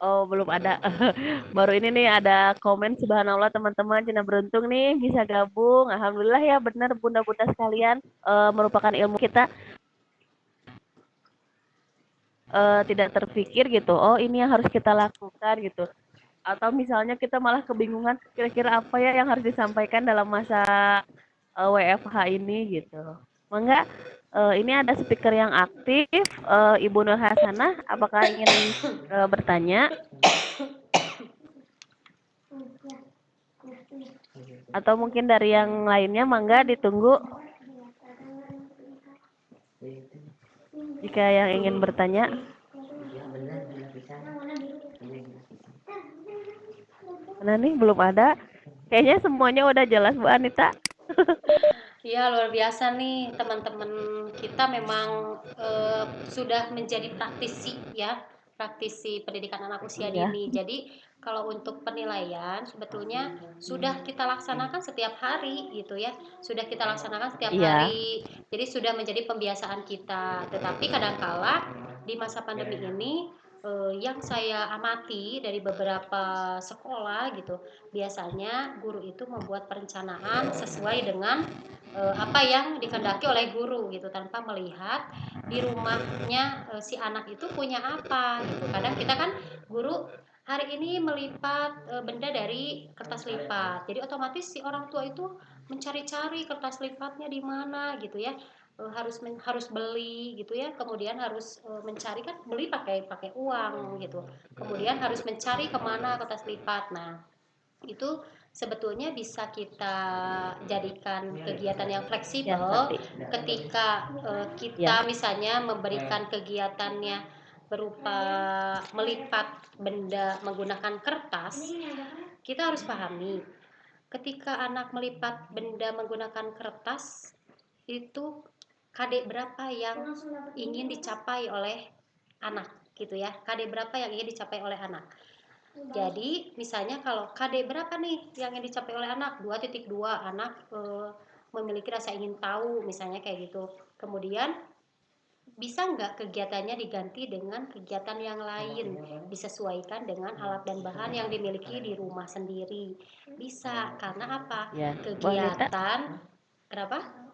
A: oh belum ada. Baru ini nih ada komen, subhanallah teman-teman, Cina beruntung nih bisa gabung. Alhamdulillah ya, benar bunda-bunda sekalian, merupakan ilmu kita tidak terpikir gitu. Oh ini yang harus kita lakukan gitu. Atau misalnya kita malah kebingungan kira-kira apa ya yang harus disampaikan dalam masa WFH ini gitu. Mangga ini ada speaker yang aktif, Ibu Nur Hasanah, apakah ingin bertanya? Atau mungkin dari yang lainnya, mangga ditunggu. Jika yang ingin bertanya. Nah nih belum ada. Kayaknya semuanya udah jelas Bu Anita.
B: Iya, luar biasa nih teman-teman kita memang sudah menjadi praktisi ya, praktisi pendidikan anak usia dini. Jadi Kalau untuk penilaian sebetulnya sudah kita laksanakan setiap hari gitu ya. Sudah kita laksanakan setiap
A: Iya,
B: hari. Jadi sudah menjadi pembiasaan kita. Tetapi kadangkala di masa pandemi ini yang saya amati dari beberapa sekolah gitu, biasanya guru itu membuat perencanaan sesuai dengan apa yang dikehendaki oleh guru gitu, tanpa melihat di rumahnya si anak itu punya apa gitu. Kadang kita kan guru hari ini melipat benda dari kertas lipat, jadi otomatis si orang tua itu mencari-cari kertas lipatnya di mana gitu ya. Harus beli gitu ya, kemudian harus mencari, kan beli pakai pakai uang gitu, kemudian harus mencari kemana kertas lipat. Nah, itu sebetulnya bisa kita jadikan kegiatan yang fleksibel
A: siasati.
B: ketika
A: Ya,
B: kita misalnya memberikan kegiatannya berupa melipat benda menggunakan kertas. Kita harus pahami, ketika anak melipat benda menggunakan kertas itu KD berapa yang ingin dicapai oleh anak gitu ya. KD berapa yang ingin dicapai oleh anak. Jadi misalnya kalau KD berapa nih yang dicapai oleh anak, 2,2, anak memiliki rasa ingin tahu misalnya kayak gitu. Kemudian bisa nggak kegiatannya diganti dengan kegiatan yang lain, disesuaikan dengan alat dan bahan yang dimiliki di rumah sendiri. Bisa, karena apa?
A: ya. Bu Anita,
B: Kegiatan, kenapa?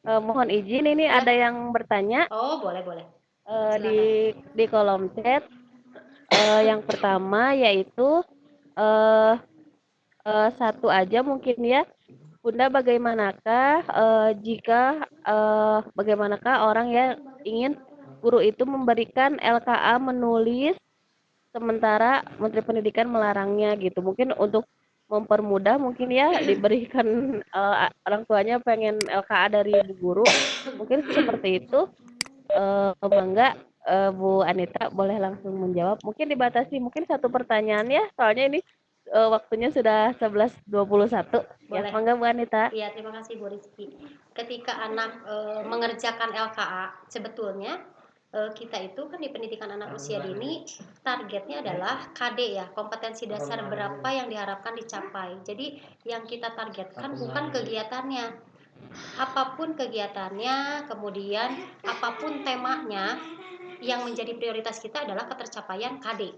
A: mohon izin ini
B: Iya.
A: ada yang bertanya
B: Oh, boleh boleh.
A: di
B: Silakan.
A: kolom chat. Yang pertama yaitu eh satu aja mungkin ya. Bunda, bagaimanakah jika bagaimanakah orang yang ingin guru itu memberikan LKA menulis sementara Menteri Pendidikan melarangnya gitu. Mungkin untuk mempermudah mungkin ya diberikan orang tuanya pengen LKA dari bu guru. Mungkin seperti itu. Bangga Bu Anita boleh langsung menjawab. Mungkin dibatasi mungkin satu pertanyaan ya. Soalnya ini waktunya sudah 11:21. Ya,
B: Boleh.
A: mangga Bu Anita.
B: Iya, terima kasih Bu Rizky. Ketika anak mengerjakan LKA, sebetulnya kita itu kan di pendidikan anak usia dini targetnya adalah KD ya, kompetensi dasar berapa yang diharapkan dicapai. Jadi yang kita targetkan bukan kegiatannya, apapun kegiatannya, kemudian apapun temanya, yang menjadi prioritas kita adalah ketercapaian KD.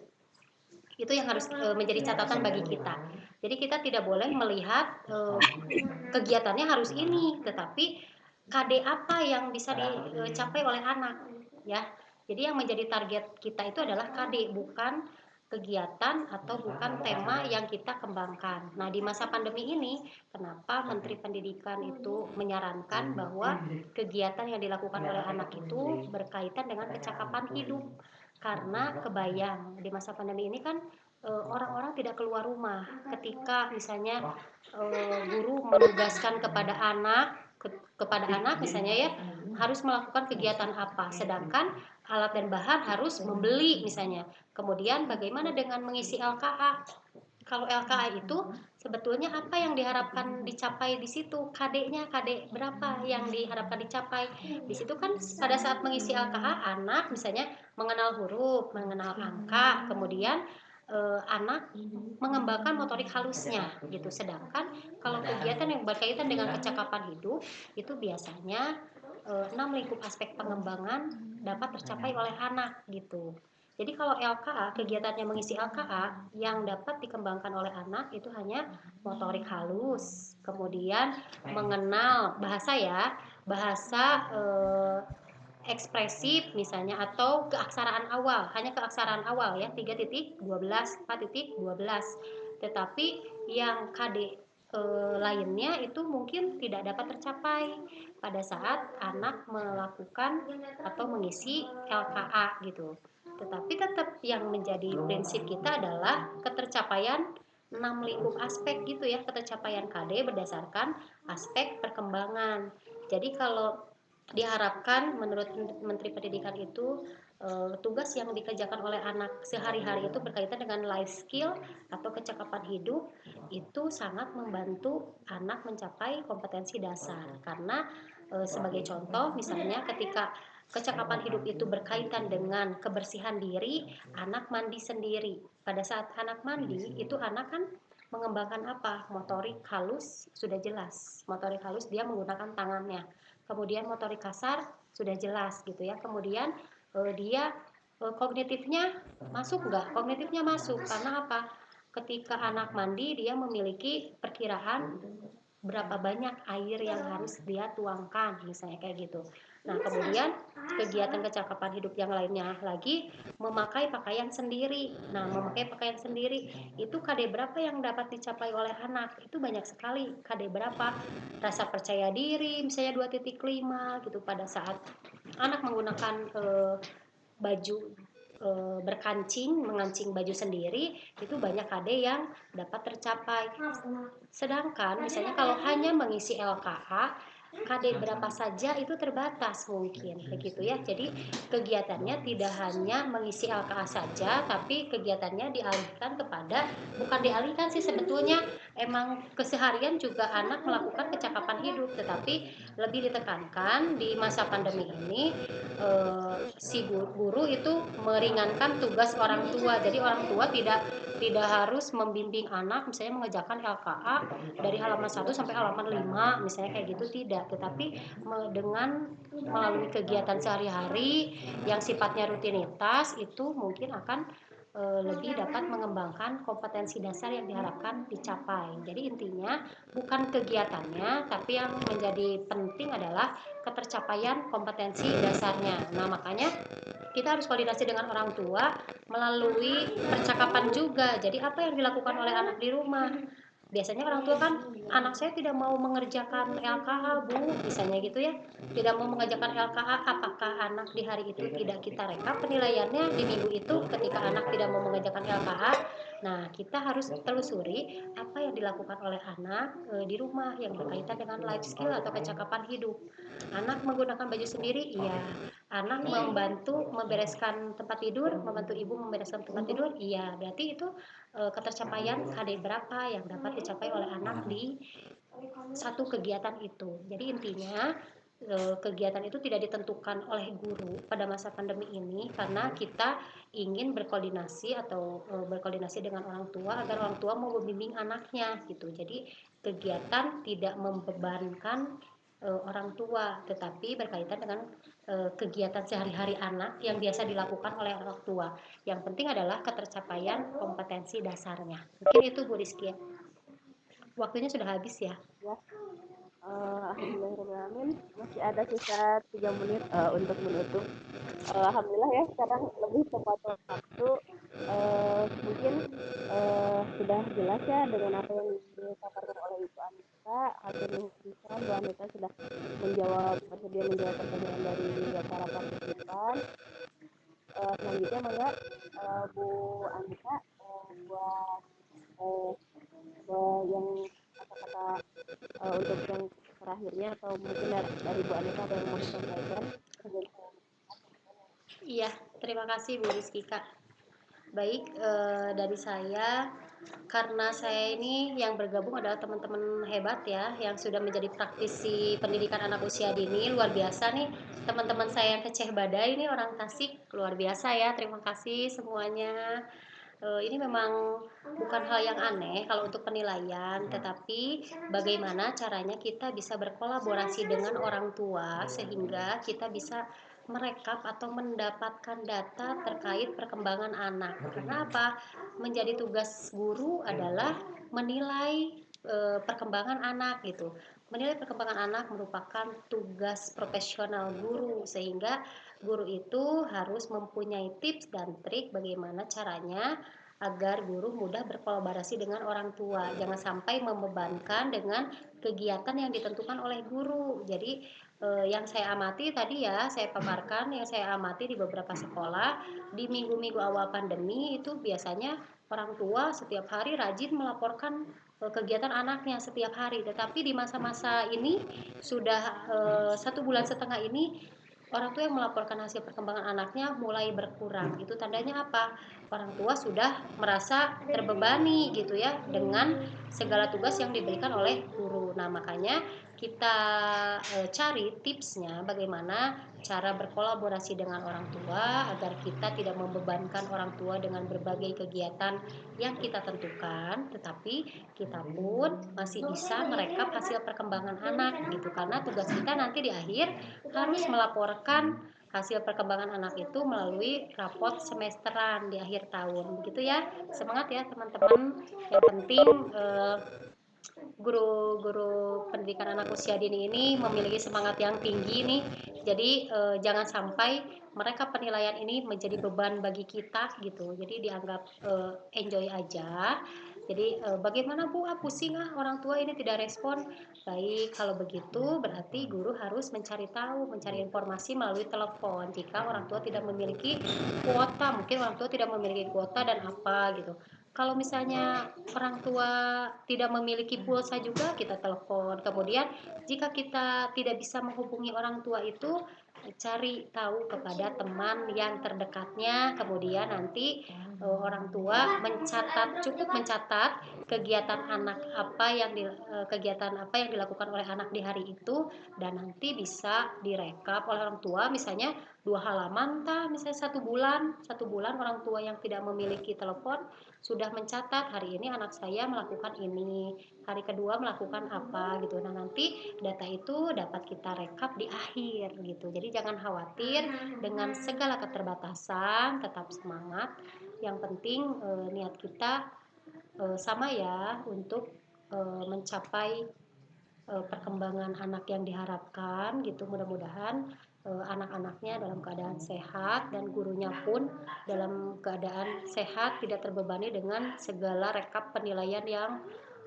B: Itu yang harus menjadi catatan bagi kita. Jadi kita tidak boleh melihat kegiatannya harus ini, tetapi KD apa yang bisa dicapai oleh anak, ya. Jadi yang menjadi target kita itu adalah KD, bukan kegiatan atau bukan tema yang kita kembangkan. Nah, di masa pandemi ini, kenapa Menteri Pendidikan itu menyarankan bahwa kegiatan yang dilakukan oleh anak itu berkaitan dengan kecakapan hidup? Karena kebayang di masa pandemi ini kan orang-orang tidak keluar rumah. Ketika misalnya guru menugaskan kepada anak misalnya ya, harus melakukan kegiatan apa, sedangkan alat dan bahan harus membeli misalnya. Kemudian bagaimana dengan mengisi LKA? Kalau LKA itu sebetulnya apa yang diharapkan dicapai di situ, KD-nya KD berapa yang diharapkan dicapai di situ. Kan pada saat mengisi LKA, anak misalnya mengenal huruf, mengenal angka, kemudian anak mengembangkan motorik halusnya gitu. Sedangkan kalau kegiatan yang berkaitan dengan kecakapan hidup itu biasanya 6 lingkup aspek pengembangan dapat tercapai oleh anak gitu. Jadi kalau LKA, kegiatannya mengisi LKA yang dapat dikembangkan oleh anak itu hanya motorik halus, kemudian mengenal bahasa ya, bahasa ekspresif misalnya, atau keaksaraan awal, hanya keaksaraan awal ya, 3.12, 4.12. Tetapi yang KD lainnya itu mungkin tidak dapat tercapai pada saat anak melakukan atau mengisi LKA gitu. Tetapi tetap yang menjadi prinsip kita adalah ketercapaian 6 lingkup aspek gitu ya, ketercapaian KD berdasarkan aspek perkembangan. Jadi kalau diharapkan menurut Menteri Pendidikan itu tugas yang dikerjakan oleh anak sehari-hari itu berkaitan dengan life skill atau kecakapan hidup, itu sangat membantu anak mencapai kompetensi dasar. Karena sebagai contoh misalnya ketika kecakapan hidup itu berkaitan dengan kebersihan diri, anak mandi sendiri. pada saat anak mandi itu anak kan mengembangkan apa? Motorik halus sudah jelas. Motorik halus dia menggunakan tangannya. Kemudian motorik kasar sudah jelas gitu ya. Kemudian dia kognitifnya masuk nggak? Kognitifnya masuk karena apa? Ketika anak mandi dia memiliki perkiraan berapa banyak air yang harus dia tuangkan, misalnya kayak gitu. Nah, kemudian kegiatan kecakapan hidup yang lainnya lagi memakai pakaian sendiri. Nah, memakai pakaian sendiri itu KD berapa yang dapat dicapai oleh anak? Itu banyak sekali. KD berapa? Rasa percaya diri misalnya 2,5 gitu pada saat anak menggunakan baju berkancing, mengancing baju sendiri, itu banyak KD yang dapat tercapai. Sedangkan misalnya kalau hanya mengisi LKA, KD berapa saja itu terbatas mungkin begitu ya. Jadi kegiatannya tidak hanya mengisi LKA saja, tapi kegiatannya dialihkan kepada, bukan dialihkan sih sebetulnya, emang keseharian juga anak melakukan kecakapan hidup, tetapi lebih ditekankan di masa pandemi ini si guru itu meringankan tugas orang tua. Jadi orang tua tidak harus membimbing anak misalnya mengerjakan LKA dari halaman 1 sampai halaman 5 misalnya kayak gitu, tidak, tetapi dengan melalui kegiatan sehari-hari yang sifatnya rutinitas itu mungkin akan lebih dapat mengembangkan kompetensi dasar yang diharapkan dicapai. Jadi intinya bukan kegiatannya, tapi yang menjadi penting adalah ketercapaian kompetensi dasarnya. Nah, makanya kita harus koordinasi dengan orang tua melalui percakapan juga. Jadi apa yang dilakukan oleh anak di rumah? Biasanya orang tua kan, anak saya tidak mau mengerjakan LKA bu, misalnya gitu ya, tidak mau mengerjakan LKA. Apakah anak di hari itu tidak kita rekap penilaiannya di minggu itu ketika anak tidak mau mengerjakan LKA? Nah, kita harus telusuri apa yang dilakukan oleh anak di rumah yang berkaitan dengan life skill atau kecakapan hidup. Anak menggunakan baju sendiri, iya. Anak membantu membereskan tempat tidur, membantu ibu membereskan tempat tidur, iya. Berarti itu ketercapaian KD berapa yang dapat dicapai oleh anak di satu kegiatan itu. Jadi intinya kegiatan itu tidak ditentukan oleh guru pada masa pandemi ini, karena kita ingin berkoordinasi atau berkoordinasi dengan orang tua agar orang tua mau membimbing anaknya gitu. Jadi kegiatan tidak membebankan orang tua, tetapi berkaitan dengan kegiatan sehari-hari anak yang biasa dilakukan oleh orang tua. Yang penting adalah ketercapaian kompetensi dasarnya. Mungkin itu Bu Rizky. Waktunya sudah habis ya.
A: Ya, alhamdulillahirrahmanirrahim, masih ada sisa 3 menit untuk menutup. Alhamdulillah ya, sekarang lebih tepat waktu. Mungkin sudah jelas ya dengan apa yang dipaparkan oleh Ibu Anita. Hasil bisa Bu Anita sudah bersedia menjawab pertanyaan dari para partisipan. Selanjutnya mangga Bu Anita buat yang kata-kata untuk yang terakhirnya, atau mungkin dari Bu Anita ada yang mau disampaikan.
B: Iya, terima kasih Bu Rizky Kak. Baik, dari saya, karena saya ini yang bergabung adalah teman-teman hebat ya, yang sudah menjadi praktisi pendidikan anak usia dini, luar biasa nih teman-teman saya yang keceh badai ini orang Tasik, luar biasa ya, terima kasih semuanya. Ini memang bukan hal yang aneh kalau untuk penilaian, tetapi bagaimana caranya kita bisa berkolaborasi dengan orang tua sehingga kita bisa merekap atau mendapatkan data terkait perkembangan anak. Karena apa? Menjadi tugas guru adalah menilai perkembangan anak gitu. Menilai perkembangan anak merupakan tugas profesional guru, sehingga guru itu harus mempunyai tips dan trik bagaimana caranya agar guru mudah berkolaborasi dengan orang tua. Jangan sampai membebankan dengan kegiatan yang ditentukan oleh guru. Jadi yang saya amati tadi ya, saya paparkan yang saya amati di beberapa sekolah di minggu-minggu awal pandemi itu biasanya orang tua setiap hari rajin melaporkan kegiatan anaknya setiap hari. Tetapi di masa-masa ini sudah 1,5 bulan ini orang tua yang melaporkan hasil perkembangan anaknya mulai berkurang. Itu tandanya apa? orang tua sudah merasa terbebani gitu ya dengan segala tugas yang diberikan oleh guru. Nah, makanya kita cari tipsnya bagaimana cara berkolaborasi dengan orang tua agar kita tidak membebankan orang tua dengan berbagai kegiatan yang kita tentukan, tetapi kita pun masih bisa merekap hasil perkembangan anak gitu, karena tugas kita nanti di akhir harus melaporkan hasil perkembangan anak itu melalui raport semesteran di akhir tahun gitu ya. Semangat ya teman-teman. Yang penting guru-guru pendidikan anak usia dini ini memiliki semangat yang tinggi nih. Jadi jangan sampai mereka penilaian ini menjadi beban bagi kita gitu. Jadi dianggap enjoy aja. Jadi bagaimana Bu? Pusing orang tua ini tidak respon. Baik, kalau begitu berarti guru harus mencari tahu, mencari informasi melalui telepon. Jika orang tua tidak memiliki kuota, mungkin orang tua tidak memiliki kuota dan apa gitu. Kalau misalnya orang tua tidak memiliki pulsa juga, kita telepon. Kemudian jika kita tidak bisa menghubungi orang tua itu, cari tahu kepada teman yang terdekatnya. Kemudian nanti orang tua cukup mencatat kegiatan anak apa yang kegiatan apa yang dilakukan oleh anak di hari itu, dan nanti bisa direkap oleh orang tua, misalnya 2 halaman misalnya 1 bulan orang tua yang tidak memiliki telepon sudah mencatat hari ini anak saya melakukan ini, hari kedua melakukan apa gitu. Nah, nanti data itu dapat kita rekap di akhir gitu. Jadi jangan khawatir dengan segala keterbatasan, tetap semangat. Yang penting niat kita sama ya untuk mencapai perkembangan anak yang diharapkan gitu. Mudah-mudahan anak-anaknya dalam keadaan sehat dan gurunya pun dalam keadaan sehat, tidak terbebani dengan segala rekap penilaian yang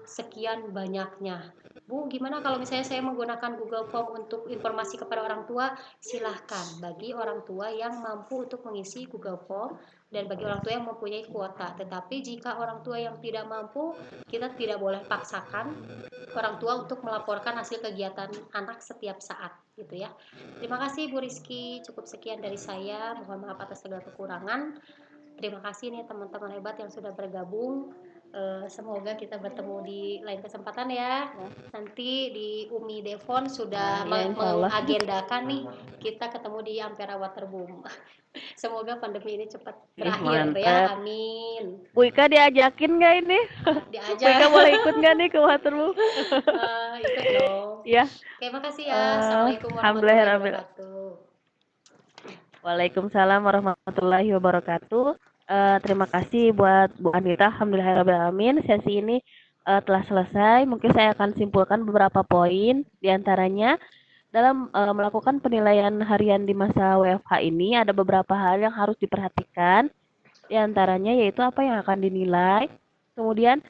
B: sekian banyaknya. Bu, gimana kalau misalnya saya menggunakan Google Form untuk informasi kepada orang tua? Silahkan, bagi orang tua yang mampu untuk mengisi Google Form dan bagi orang tua yang mempunyai kuota. Tetapi jika orang tua yang tidak mampu, kita tidak boleh paksakan orang tua untuk melaporkan hasil kegiatan anak setiap saat gitu ya. Terima kasih Bu Rizky, cukup sekian dari saya. Mohon maaf atas segala kekurangan. Terima kasih nih teman-teman hebat yang sudah bergabung. Semoga kita bertemu di lain kesempatan ya. Nanti di Umi Devon sudah mengagendakan nih kita ketemu di Ampera Waterboom. Semoga pandemi ini cepat berakhir ya. Amin.
A: Bu Ika diajakin nggak ini?
B: Diajak.
A: Bu Ika boleh ikut nggak nih ke Waterboom?
B: Ikut dong.
A: Ya.
B: Oke, makasih ya. Assalamualaikum warahmatullahi wabarakatuh.
A: Waalaikumsalam warahmatullahi wabarakatuh. Terima kasih buat Bu Anita. Alhamdulillahirrahmanirrahim. Sesi ini telah selesai. Mungkin saya akan simpulkan beberapa poin. Di antaranya, dalam melakukan penilaian harian di masa WFH ini, ada beberapa hal yang harus diperhatikan. Di antaranya yaitu apa yang akan dinilai. Kemudian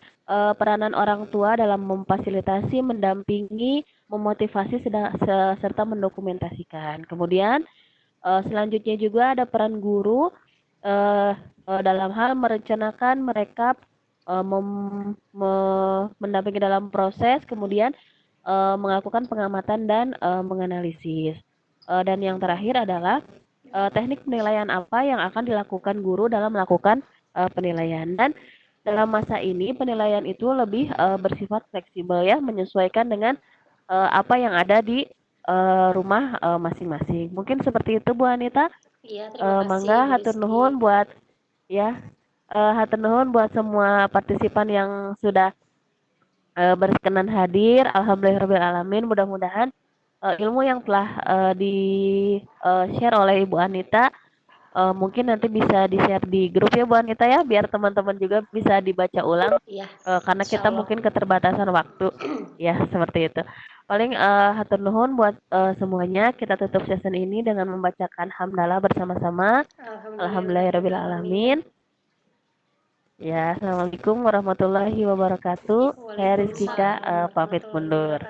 A: peranan orang tua dalam memfasilitasi, mendampingi, memotivasi, serta mendokumentasikan. Kemudian selanjutnya juga ada peran guru dalam hal merencanakan, merekap, mendampingi dalam proses, kemudian melakukan pengamatan dan menganalisis. Dan yang terakhir adalah teknik penilaian apa yang akan dilakukan guru dalam melakukan penilaian. Dan dalam masa ini penilaian itu lebih bersifat fleksibel ya, menyesuaikan dengan apa yang ada di rumah masing-masing. Mungkin seperti itu Bu Anita.
B: Iya, terima kasih.
A: Mangga hatur nuhun buat ya hatur nuhun buat semua partisipan yang sudah berkenan hadir. Alhamdulillahirrahmanirrahim. Mudah-mudahan ilmu yang telah di share oleh Ibu Anita mungkin nanti bisa di-share di grup ya Bu Anita ya, biar teman-teman juga bisa dibaca ulang
B: ya,
A: karena kita mungkin keterbatasan waktu ya, seperti itu. Paling hatur nuhun buat semuanya. Kita tutup session ini dengan membacakan hamdalah bersama-sama. Alhamdulillahirrahmanirrahim. Ya, assalamualaikum warahmatullahi wabarakatuh. Saya Rizkika pamit mundur.